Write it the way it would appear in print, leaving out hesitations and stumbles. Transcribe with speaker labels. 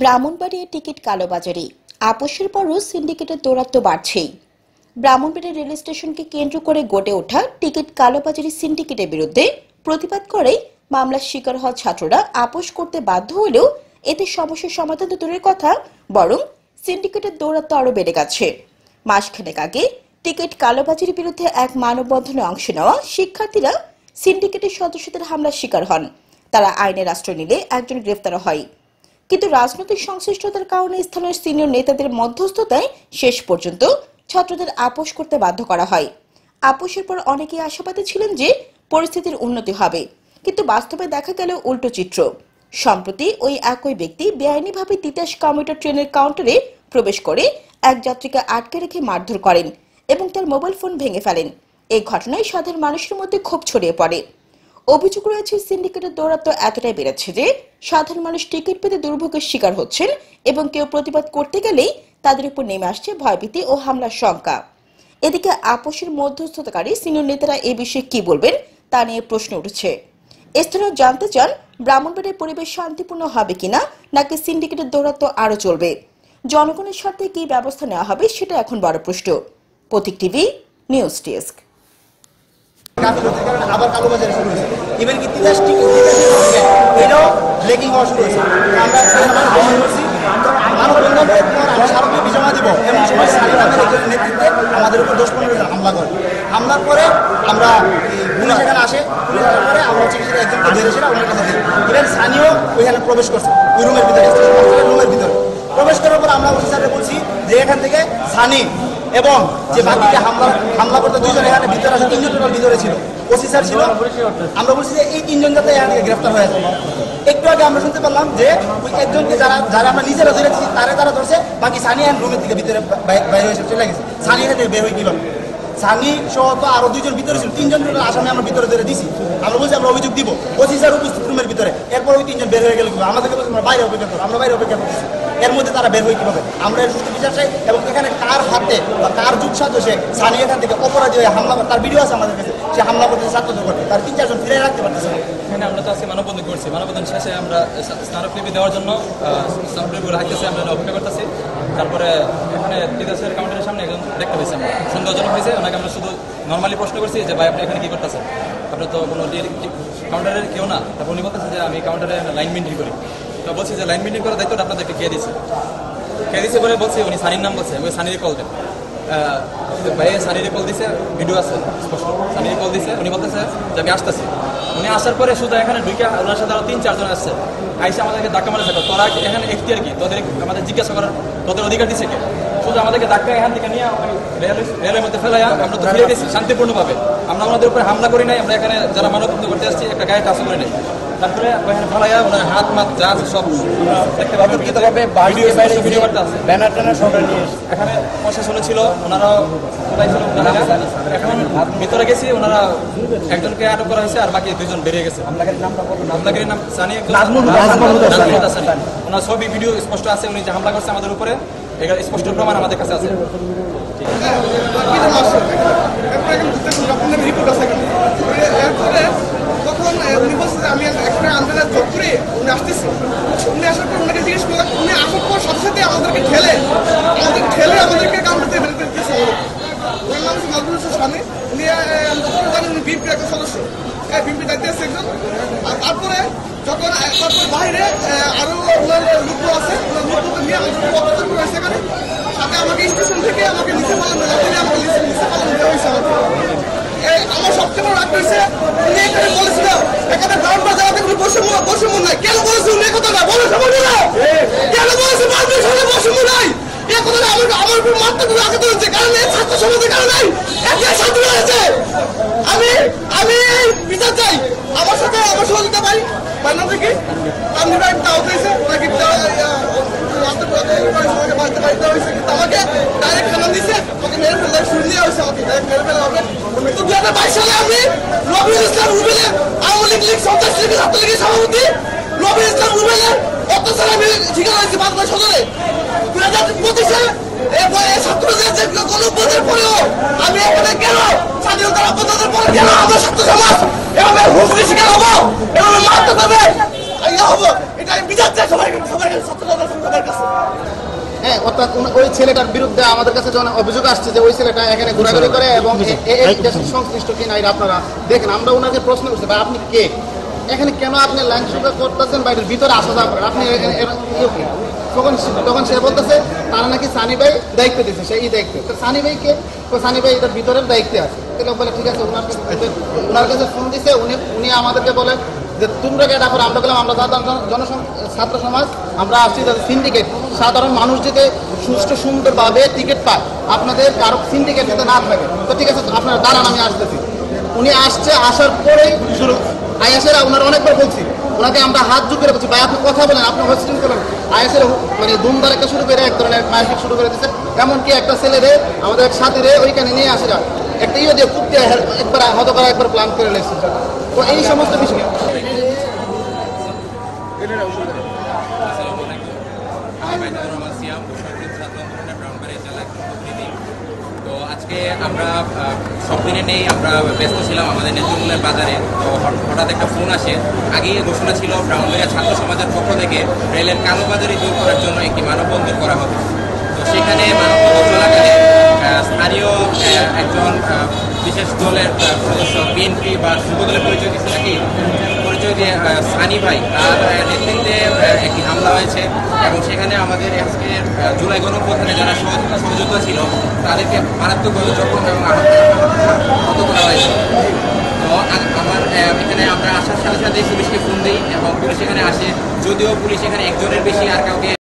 Speaker 1: ব্রাহ্মণবাড়িয়ার টিকিট কালোবাজারি আপোষের পরও সিন্ডিকেটের দৌরাত্ম্য বাড়ছেই। ব্রাহ্মণবাড়িয়া রেল স্টেশনকে কেন্দ্র করে গড়ে ওঠা টিকিট কালোবাজারি সিন্ডিকেটের বিরুদ্ধে প্রতিবাদ করেই মামলার শিকার হওয়া ছাত্ররা আপোষ করতে বাধ্য হলেও এতে সমস্যার সমাধান তো দূরের কথা, বরং সিন্ডিকেটের দৌরাত্ম্য আরও বেড়ে গেছে। মাসখানেক আগে টিকিট কালোবাজারির বিরুদ্ধে এক মানববন্ধনে অংশ নেওয়া শিক্ষার্থীরা সিন্ডিকেটের সদস্যদের হামলার শিকার হন। তারা আইনের আশ্রয় নিলে একজন গ্রেফতার হয়, কিন্তু রাজনৈতিক সংশ্লিষ্টতার কারণে স্থানীয় সিনিয়র নেতাদের মধ্যস্থতায় শেষ পর্যন্ত ছাত্রদের আপোষ করতে বাধ্য করা হয়। আপোষের পর অনেকেই আশাবাদী ছিলেন যে পরিস্থিতির উন্নতি হবে, কিন্তু বাস্তবে দেখা গেল উল্টো চিত্র। সম্প্রতি ওই একই ব্যক্তি বেআইনিভাবে তিতাস কমিউটার ট্রেনের কাউন্টারে প্রবেশ করে এক যাত্রীকে আটকে রেখে মারধর করেন এবং তার মোবাইল ফোন ভেঙে ফেলেন। এই ঘটনায় সাধারণ মানুষের মধ্যে ক্ষোভ ছড়িয়ে পড়ে। অভিযোগ রয়েছে, সিন্ডিকেটের দৌরাত্ম্য এতটাই বেড়েছে যে সাধারণ মানুষ টিকিট পেতে দুর্ভোগের শিকার হচ্ছেন এবং কেউ প্রতিবাদ করতে গেলেই তাদের উপর নেমে আসছে ভয়ভীতি ও হামলার শঙ্কা। এদিকে আপোষের মধ্যস্থতাকারী সিনিয়র নেতারা এ বিষয়ে কি বলবেন তা নিয়ে প্রশ্ন উঠেছে। স্থানীয় জানতে চান, ব্রাহ্মণবাড়িয়ার পরিবেশ শান্তিপূর্ণ হবে কিনা, নাকি সিন্ডিকেটের দৌরাত্ম্য আরও চলবে। জনগণের স্বার্থে কি ব্যবস্থা নেওয়া হবে সেটা এখন বড় প্রশ্ন। প্রতীক টিভি নিউজ ডেস্ক।
Speaker 2: আবার কালোবাজারি শুরু হয়েছে, ইভেন কি এটাও ব্রেকিং হওয়া শুরু হয়েছে। আমরা মানববন্ধনের পর আমরা স্মারকলিপি জমা দিব, এমন সময় নেতৃত্বে আমাদের উপর 10-15 জন হামলা করে। হামলার পরে আমরা পুলিশ এখানে আসে, পুলিশ আসার পরে আমরা হচ্ছে একজনকে ধরেছিলাম, ওনার কাছে দিই। ইভেন স্থানীয় ওইখানে প্রবেশ করছে, ওই রুমের ভিতরে, রুমের ভিতরে প্রবেশ করার পর আমরা অফিসারকে বলছি যে এখান থেকে সানি এবং যে বাকিকে হামলা করতে দুইজন এখানে ভিতরে আসে, 3জন টোটাল ভিতরে ছিল, ওসি স্যার ছিল। আমরা বলছি যে এই 3জন যাতে এখান থেকে গ্রেফতার হয়ে যায়। একটু আগে আমরা শুনতে পারলাম যে ওই একজনকে যারা আমরা নিজেরা ধরে দিচ্ছি তারা ধরছে, বাকি সানি এখানে রুমের থেকে ভিতরে বাইরে হয়ে চলে গেছে। সানি এখান থেকে বের হয়ে কিভাবে, সানি সহ তো আরো 2জন ভিতরে ছিল, 3জন টোটাল আসামি আমরা ভিতরে ধরে দিছি। আমরা বলছি আমরা অভিযোগ দিব, ওসি স্যার উপস্থিত রুমের ভিতরে। এরপর ওই 3জন বের হয়ে গেল, আমাদেরকে বলছি আমরা বাইরে অপেক্ষা করবো, আমরা বাইরে অপেক্ষা করতেছি। এর মধ্যে তারা বের হয়ে কিভাবে, আমরা এর সুস্থ বিচার চাই। এবং এখানে কার হাতে বা কার যুগ সাজসে সানি এখান থেকে অপরাধী হয়ে হামলা করে, তার ভিডিও আছে আমাদের কাছে, সে হামলা করতেছে ছাত্রদের করতে, তার 3-4 জন ফিরে রাখতে পারতেছে না।
Speaker 3: এখানে আমরা তো আজকে মানববন্ধন করছি, মানববন্ধন শেষে আমরা স্মারকলিপি দেওয়ার জন্য স্মারকলিপিগুলো হাইতেছে, আমরা অপেক্ষা করতেছি। তারপরে এখানে তিতাসের কাউন্টারের সামনে একজন দেখতে পেয়েছি, আমরা সন্দেহজনক হয়েছে, ওনাকে আমরা শুধু নর্মালি প্রশ্ন করছি যে ভাই আপনি এখানে কী করতেছেন, আপনি তো কোনো কাউন্টারের কেউ না। তারপর উনি বলতেছে যে আমি কাউন্টারে লাইন মেনটেন করি। তো বলছি যে লাইন মেনটেন করার দায়িত্বটা আপনাদেরকে কে দিয়েছে বলে বলছি, উনি সানির নাম বলছে, ওই সানির কল দেন। ভাই সানির কল দিছে, ভিডিও আছে স্পষ্ট, সানির কল দিছে। উনি বলতেছে যে আমি আসতেছি। উনি আসার পরে শুধু এখানে ঢুকে ওনার সাথে আরও 3-4 জন আসছে, আইসে আমাদেরকে ধাক্কা মারে থাকো, তোরা এখানে এখতিয়ার কি, তোদের আমাদের জিজ্ঞাসা করার তোদের অধিকার দিছে কে? শুধু আমাদেরকে ধাক্কা এখান থেকে নিয়ে রেলের মধ্যে ফেলাই আমরা তো ফিরে গেছি শান্তিপূর্ণভাবে। আমরা আমাদের উপরে হামলা করি নাই, আমরা এখানে যারা মানববন্ধন করতে আসছি একটা গায়ে টাচ করে নেই। তারপরে ওখানে ফেলাইয়া ওনার হাত মাত যা আছে সব দেখতে পাবেন, ভিডিও করতে আছে, ব্যানার ট্যানার সব নিয়ে এখানে প্রশাসনে ছিল, ওনারাও কোথায় ছিল এখন ভিতরে গেছি, ওনারা একজনকে আটক করা হয়েছে আর বাকি 2জন বেরিয়ে গেছে। হামলাকারীর নাম সানি, ওনার ছবি ভিডিও স্পষ্ট আছে, উনি যে হামলা করছে আমাদের উপরে এগুলো স্পষ্ট প্রমাণ আমাদের কাছে আছে।
Speaker 4: উনি বলছে যে আমি একটা আন্দোলন যোগ করে উনি আসতেছি। উনি আসার পর ওনাকে জিজ্ঞেস করলাম, উনি আসার পর সাথে সাথে আমাদেরকে আমাদেরকে কাউন্টারে বের করে দিয়েছে। ওনার নাম হচ্ছে নজরুল স্বামী, উনি উনি বিএনপির একজন সদস্য, বিএনপি দায়িত্বে আছে একজন। আর তারপরে বাইরে আরো ওনার লোকগুলো আছে, ওনার লোকগুলো নিয়ে আমাদের অত্যাচার করে হয়েছে এখানে। সাথে আমাকে স্টেশন থেকে আমাকে নিচে পালানো দেওয়া হয়েছে। আমার সবচেয়ে বড় রাগ হয়েছে, উনি এখানে বলেছিল এখানে ব্রাহ্মণ জায়গাতে কোনো বৈষম্য নাই। কেন বলেছে উনি কথা না বলে সময় না, কেন বলেছে মানুষের সাথে বৈষম্য নাই? এ কথাটা আমার উপর মারতে খুব আগে ধরেছে, কারণ এই ছাত্র সমাজের কারণে একটা ছাত্র রয়েছে। আমি বিচার চাই, আমার সাথে আমার সহযোগিতা পাই বাইনা থেকে আমি ভাই তাও হয়েছে, ওনাকে বাড়িতে হয়েছে, কিন্তু আমাকে ডাইরেক্ট খানা দিচ্ছে, আমাকে মেরে ফেলা শুনে দেওয়া হয়েছে, আমাকে ডাইরেক্ট মেরে ফেলা হবে। 2022 সালে আমি রবিউল ইসলাম রুবেলের আওয়ামী লীগ সন্ত্রাস লীগের ছাত্রলীগের সভাপতি রবিউল ইসলাম রুবেলের অত্যাচার আমি শিকার হয়েছি বাগদা সদরে। 2025-এ ছাত্রদের যে গণঅভ্যুত্থানের পরেও আমি এখানে কেন স্বাধীনতার অভ্যুত্থানের পরে কেন আমার ছাত্র সমাজ এভাবে হুমকির শিকার হবো, এভাবে মারতে হবে? ইয়া হবো, এটা আমি বিচার চাই সবার কাছে।
Speaker 2: হ্যাঁ, অর্থাৎ ওই ছেলেটার বিরুদ্ধে আমাদের কাছে যখন অভিযোগ আসছে যে ওই ছেলেটা এখানে ঘোরাঘুরি করে এবং এই দেশের সংশ্লিষ্ট কিনা এটা আপনারা দেখেন। আমরা ওনাকে প্রশ্ন করছি, ভাই আপনি কে, এখানে কেন আপনি লাইন শুরু করতেছেন, বাইরের ভিতরে আসা যাওয়া করেন, আপনি তখন সে বলতেছে তারা নাকি সানি ভাই দায়িত্ব দিচ্ছে, সেই দায়িত্ব। তো সানি ভাইকে, তো সানি ভাই এটার ভিতরের দায়িত্বে আছে। তাহলে বলে ঠিক আছে, ওনার কাছে ফোন দিছে, উনি আমাদেরকে বলেন যে তোমরা কে ডাকো, আমরা বললাম আমরা ছাত্র সমাজ, আমরা আসছি সিন্ডিকেট, সাধারণ মানুষ যাতে সুষ্ঠু সুন্দরভাবে টিকিট পায়, আপনাদের কারো সিন্ডিকেট যাতে না থাকে। তো ঠিক আছে, আপনারা দাঁড়ান, আমি আসতেছি। উনি আসছে, আসার পরেই শুরু আয়াসেরা, ওনারা অনেকবার বলছি, ওনাকে আমরা হাত জুড়ে বলছি ভাই আপনি কথা বলেন, আপনি হোস্টিং করেন। আয়াসের মানে দুমদার একটা শুরু করে এক ধরনের মাইকিং শুরু করে দিচ্ছে। এমনকি একটা ছেলেরে আমাদের এক সাথীরে ওইখানে নিয়ে আসেরা একটা ইয়ে দিয়ে কুত্তে একবার হত করা একবার প্ল্যান করে লেগেছে। তো এই সমস্ত বিষয়
Speaker 5: তো আজকে আমরা সব দিনে নেই, আমরা ব্যস্ত ছিলাম আমাদের নেত্রমূলের বাজারে। তো হঠাৎ একটা ফোন আসে, আগেই ঘোষণা ছিল ব্রাহ্মণবাড়িয়া ছাত্র সমাজের পক্ষ থেকে রেলের কালোবাজারি দূর করার জন্য একটি মানববন্ধন করা হবে। তো সেখানে মানববন্ধন চলাকালে স্থানীয় একজন বিশেষ দলের সদস্য, বিএনপি বা যুবদলের পরিচয় দিচ্ছে নাকি, পরিচয় দিয়ে সানি ভাই, তার নেতৃত্বে একটি হামলা হয়েছে এবং সেখানে আমাদের আজকে জুলাই গণঅভ্যুত্থানে যারা সহযোগিতা ছিল তাদেরকে মারাত্মকভাবে জখম এবং আহত করা হয়েছে। তো আমার এখানে আমরা আসার সাথে সাথে পুলিশকে ফোন দিই এবং পুলিশ এখানে আসে, যদিও পুলিশ এখানে একজনের বেশি আর কাউকে